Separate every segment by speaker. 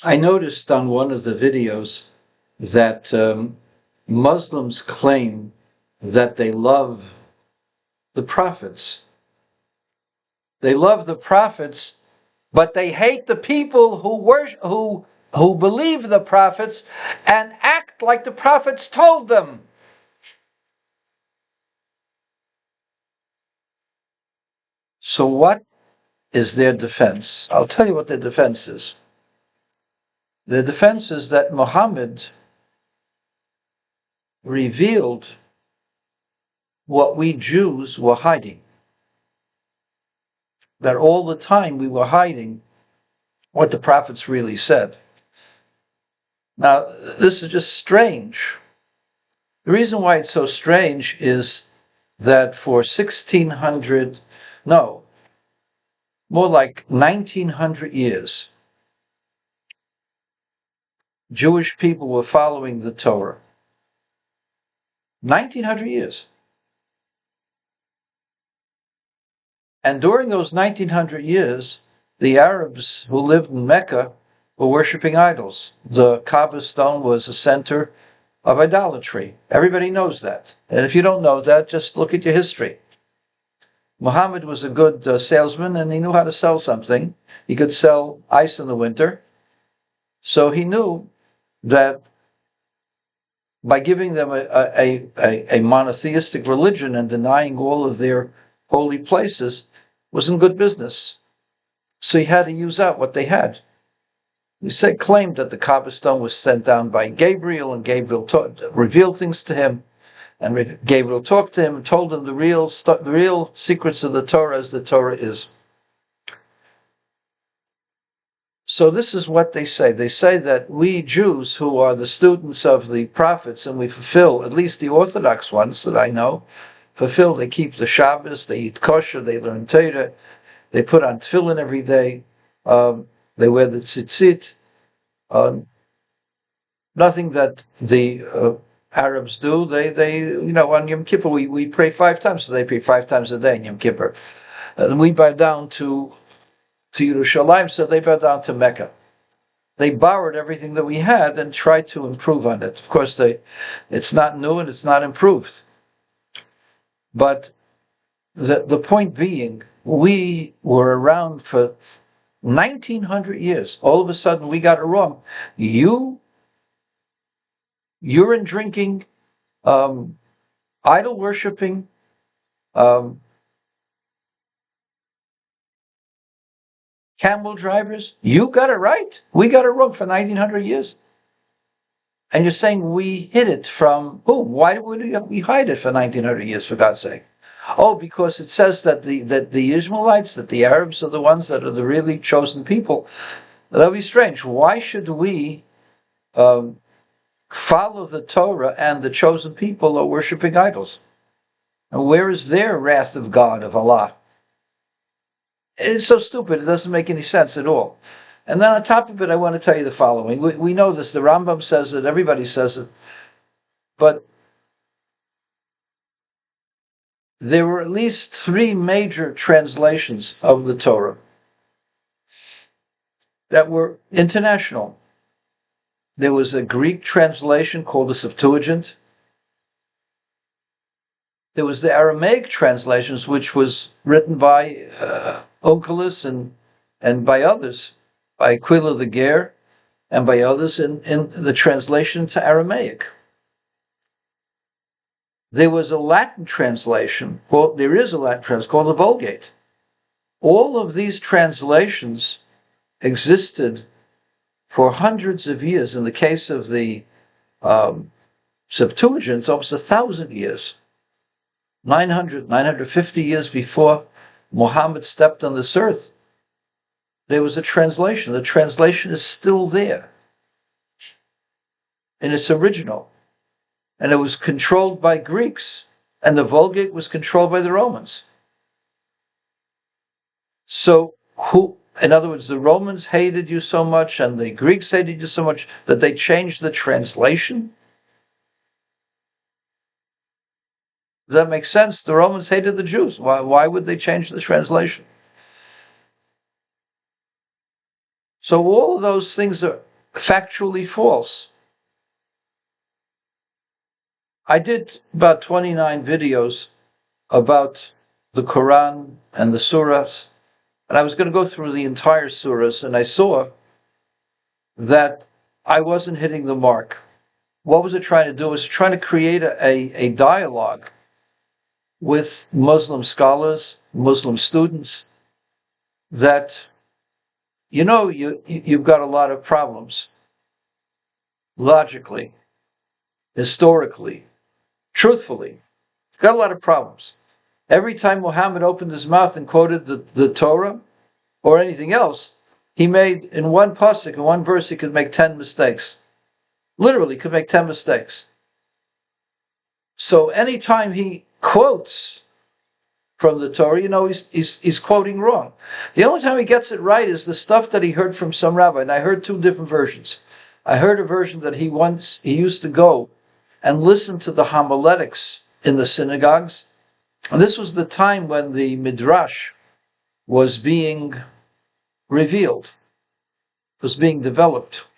Speaker 1: I noticed on one of the videos that Muslims claim that they love the prophets. They love the prophets, but they hate the people who believe the prophets and act like the prophets told them. So what is their defense? I'll tell you what their defense is. Their defense is that Muhammad revealed what we Jews were hiding. That all the time we were hiding what the prophets really said. Now, this is just strange. The reason why it's so strange is that for 1600, no, more like 1900 years, Jewish people were following the Torah. 1900 years. And during those 1900 years, the Arabs who lived in Mecca were worshiping idols. The Kaaba stone was a center of idolatry. Everybody knows that. And if you don't know that, just look at your history. Muhammad was a good salesman, and he knew how to sell something. He could sell ice in the winter. So he knew that by giving them a monotheistic religion and denying all of their holy places wasn't good business. So he had to use out what they had. He claimed that the Kaaba stone was sent down by Gabriel, and Gabriel revealed things to him, and Gabriel talked to him and told him the real secrets of the Torah as the Torah is. So this is what they say. They say that we Jews, who are the students of the prophets, and we fulfill, at least the Orthodox ones that I know, they keep the Shabbos, they eat kosher, they learn Torah, they put on tefillin every day, they wear the tzitzit. Nothing that the Arabs do. They on Yom Kippur we pray 5 times, so they pray 5 times a day in Yom Kippur. And we bow down to Yerushalayim, so they bow down to Mecca. They borrowed everything that we had and tried to improve on it. Of course, it's not new and it's not improved. But the point being, we were around for 1900 years. All of a sudden, we got it wrong. Urine drinking, idol worshiping, camel drivers. You got it right. We got it wrong for 1900 years. And you're saying we hid it from whom? Why would we hide it for 1900 years, for God's sake? Oh, because it says that the Ishmaelites, that the Arabs are the ones that are the really chosen people. That would be strange. Why should we follow the Torah and the chosen people are worshiping idols? And where is their wrath of God, of Allah? It's so stupid, it doesn't make any sense at all. And then on top of it, I want to tell you the following. We know this, the Rambam says it, everybody says it, but there were at least 3 major translations of the Torah that were international. There was a Greek translation called the Septuagint. There was the Aramaic translations, which was written by Onkelos and by others, by Aquila the Ger, and by others in the translation to Aramaic. There was a Latin translation, there is a Latin translation called the Vulgate. All of these translations existed for hundreds of years. In the case of the Septuagint, almost 1,000 years. 950 years before Muhammad stepped on this earth, there was a translation. The translation is still there in its original. And it was controlled by Greeks, and the Vulgate was controlled by the Romans. So in other words, the Romans hated you so much and the Greeks hated you so much that they changed the translation? Does that make sense? The Romans hated the Jews. Why would they change the translation? So all of those things factually false. I did about 29 videos about the Quran and the surahs, and I was going to go through the entire surahs, and I saw that I wasn't hitting the mark. What was it trying to do? It was trying to create a dialogue with Muslim scholars, Muslim students, that, you've got a lot of problems, logically, historically, truthfully. Got a lot of problems. Every time Muhammad opened his mouth and quoted the Torah or anything else, he made, in one pasuk, in one verse, he could make 10 mistakes. Literally could make 10 mistakes. So anytime he quotes from the Torah, he's quoting wrong. The only time he gets it right is the stuff that he heard from some rabbi. And I heard 2 different versions. I heard a version that he used to go and listen to the homiletics in the synagogues. And this was the time when the Midrash was being revealed, was being developed.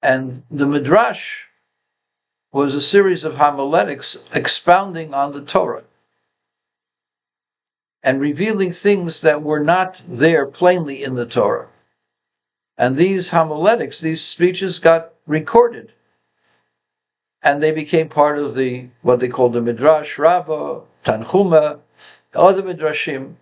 Speaker 1: And the Midrash was a series of homiletics expounding on the Torah and revealing things that were not there plainly in the Torah. And these homiletics, these speeches, got recorded. And they became part of what they called the Midrash Rabbah, Tanchuma, other Midrashim.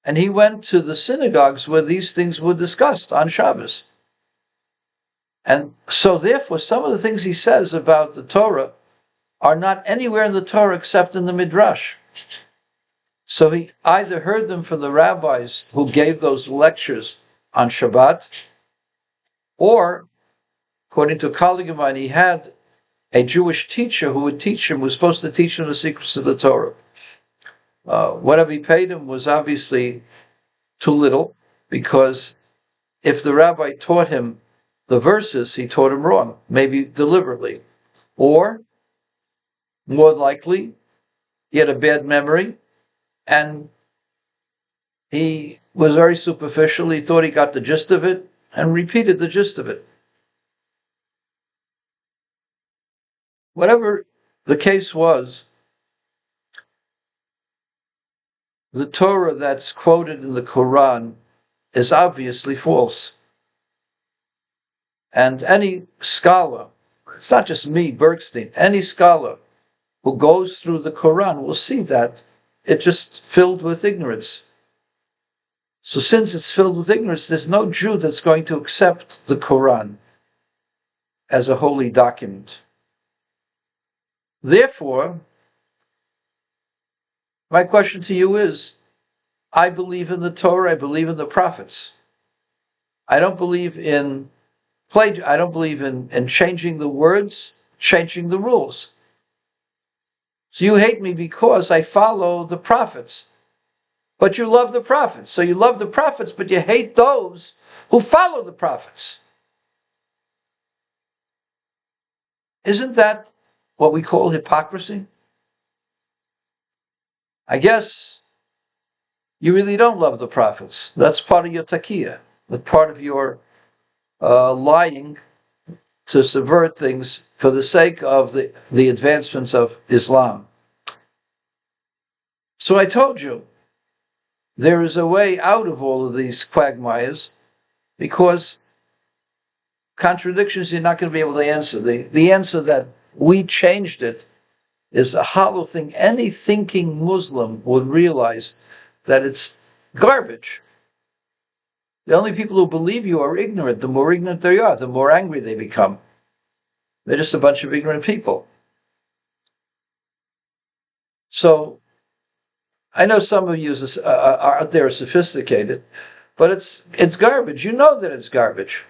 Speaker 1: And he went to the synagogues where these things were discussed on Shabbos. And so therefore, some of the things he says about the Torah are not anywhere in the Torah except in the Midrash. So he either heard them from the rabbis who gave those lectures on Shabbat, or, according to a colleague of mine, he had a Jewish teacher who would teach him, was supposed to teach him the secrets of the Torah. Whatever he paid him was obviously too little, because if the rabbi taught him the verses, he taught him wrong, maybe deliberately. Or, more likely, he had a bad memory, and he was very superficial. He thought he got the gist of it, and repeated the gist of it. Whatever the case was, the Torah that's quoted in the Quran is obviously false. And any scholar, it's not just me, Bergstein, any scholar who goes through the Quran will see that it's just filled with ignorance. So since it's filled with ignorance, there's no Jew that's going to accept the Quran as a holy document. Therefore, my question to you is, I believe in the Torah, I believe in the prophets. I don't believe in I don't believe in changing the words, changing the rules. So you hate me because I follow the prophets. But you love the prophets. So you love the prophets, but you hate those who follow the prophets. Isn't that what we call hypocrisy? I guess you really don't love the prophets. That's part of your taqiyya. That's part of your lying to subvert things for the sake of the advancements of Islam. So I told you, there is a way out of all of these quagmires, because contradictions you're not going to be able to answer. The answer that we changed it is a hollow thing. Any thinking Muslim would realize that it's garbage. The only people who believe you are ignorant. The more ignorant they are, the more angry they become. They're just a bunch of ignorant people. So, I know some of you are out there sophisticated, but it's garbage. You know that it's garbage.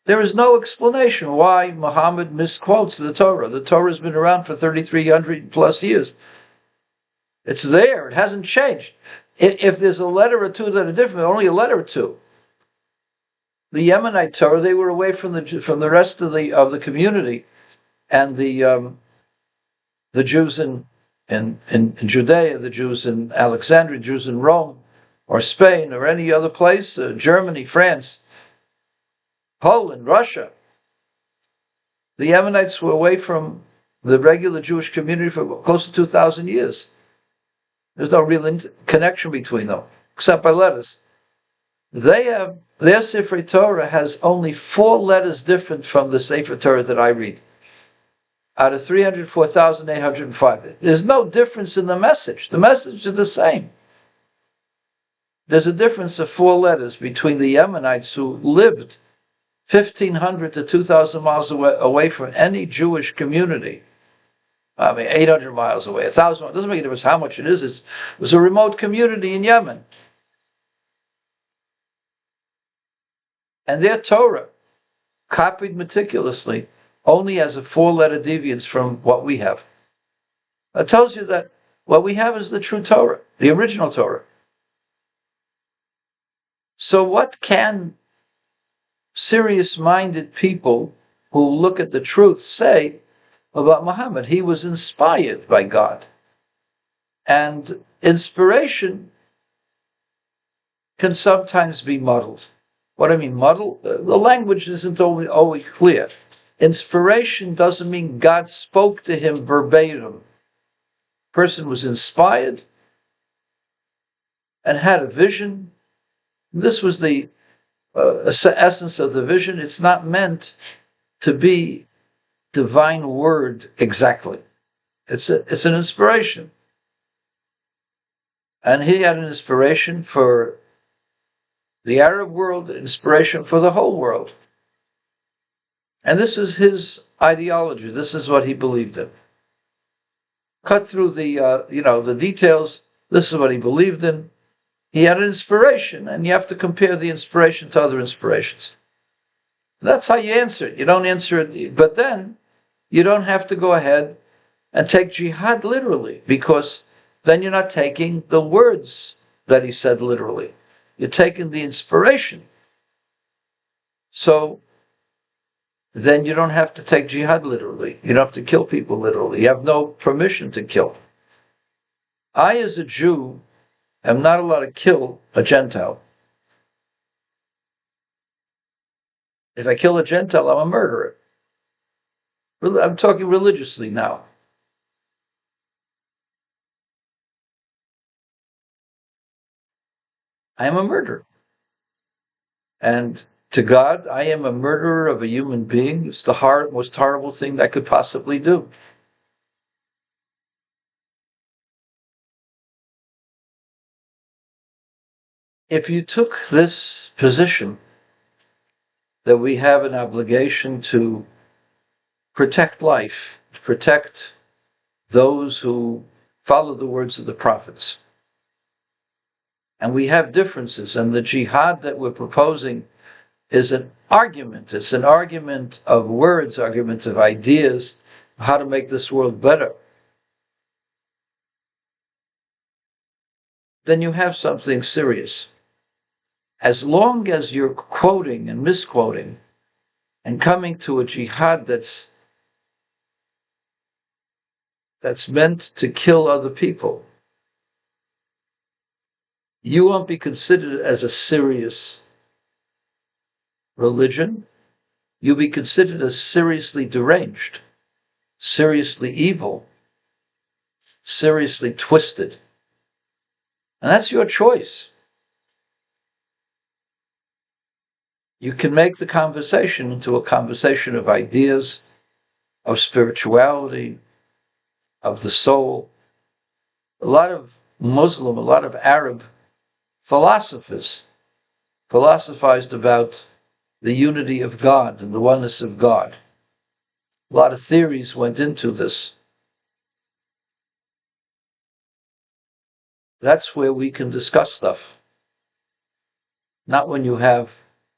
Speaker 1: There is no explanation why Muhammad misquotes the Torah. The Torah has been around for 3,300 plus years. It's there. It hasn't changed. If there's a letter or two that are different, only a letter or two. The Yemenite Torah, they were away from the rest of the community, and the Jews in Judea, the Jews in Alexandria, Jews in Rome, or Spain or any other place, Germany, France, Poland, Russia. The Ammonites were away from the regular Jewish community for close to 2,000 years. There's no real connection between them, except by letters. Their Sefer Torah has only 4 letters different from the Sefer Torah that I read, out of 304,805. There's no difference in the message. The message is the same. There's a difference of 4 letters between the Ammonites, who lived 1,500 to 2,000 miles away from any Jewish community. 800 miles away, 1,000 miles. It doesn't make a difference how much it is. It was a remote community in Yemen. And their Torah, copied meticulously, only has a 4-letter deviance from what we have. It tells you that what we have is the true Torah, the original Torah. So what can serious-minded people who look at the truth say about Muhammad? He was inspired by God. And inspiration can sometimes be muddled. What do I mean muddled? The language isn't always clear. Inspiration doesn't mean God spoke to him verbatim. Person was inspired and had a vision. This was the essence of the vision. It's not meant to be divine word exactly. It's an inspiration. And he had an inspiration for the Arab world, inspiration for the whole world. And this is his ideology. This is what he believed in. Cut through the details. This is what he believed in. He had an inspiration, and you have to compare the inspiration to other inspirations. That's how you answer it. You don't answer it, but then you don't have to go ahead and take jihad literally, because then you're not taking the words that he said literally. You're taking the inspiration. So then you don't have to take jihad literally. You don't have to kill people literally. You have no permission to kill. I, as a Jew, am not allowed to kill a Gentile. If I kill a Gentile, I'm a murderer. I'm talking religiously now. I am a murderer. And to God, I am a murderer of a human being. It's the most horrible thing that I could possibly do. If you took this position, that we have an obligation to protect life, to protect those who follow the words of the prophets, and we have differences, and the jihad that we're proposing is an argument. It's an argument of words, arguments of ideas, how to make this world better. Then you have something serious. As long as you're quoting and misquoting and coming to a jihad that's meant to kill other people, you won't be considered as a serious religion. You'll be considered as seriously deranged, seriously evil, seriously twisted. And that's your choice. You can make the conversation into a conversation of ideas, of spirituality, of the soul. A lot of Muslim, a lot of Arab philosophers philosophized about the unity of God and the oneness of God. A lot of theories went into this. That's where we can discuss stuff. Not when you have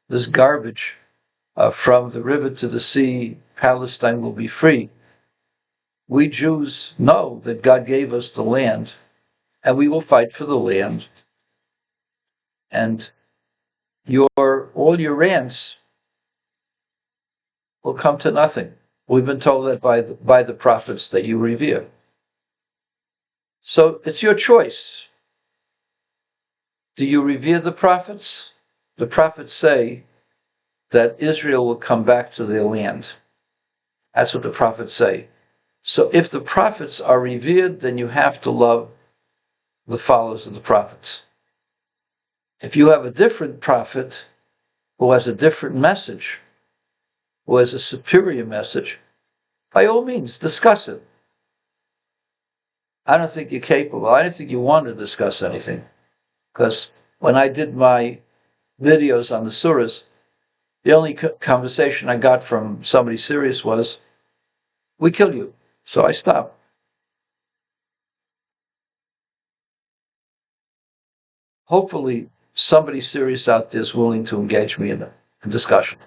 Speaker 1: this garbage from the river to the sea, Palestine will be free. We Jews know that God gave us the land, and we will fight for the land. And all your rants will come to nothing. We've been told that by the prophets that you revere. So it's your choice. Do you revere the prophets? The prophets say that Israel will come back to their land. That's what the prophets say. So if the prophets are revered, then you have to love the followers of the prophets. If you have a different prophet who has a different message, who has a superior message, by all means, discuss it. I don't think you're capable. I don't think you want to discuss anything. Because when I did my videos on the surahs, the only conversation I got from somebody serious was, "We kill you." So I stopped. Hopefully, somebody serious out there is willing to engage me in a discussion.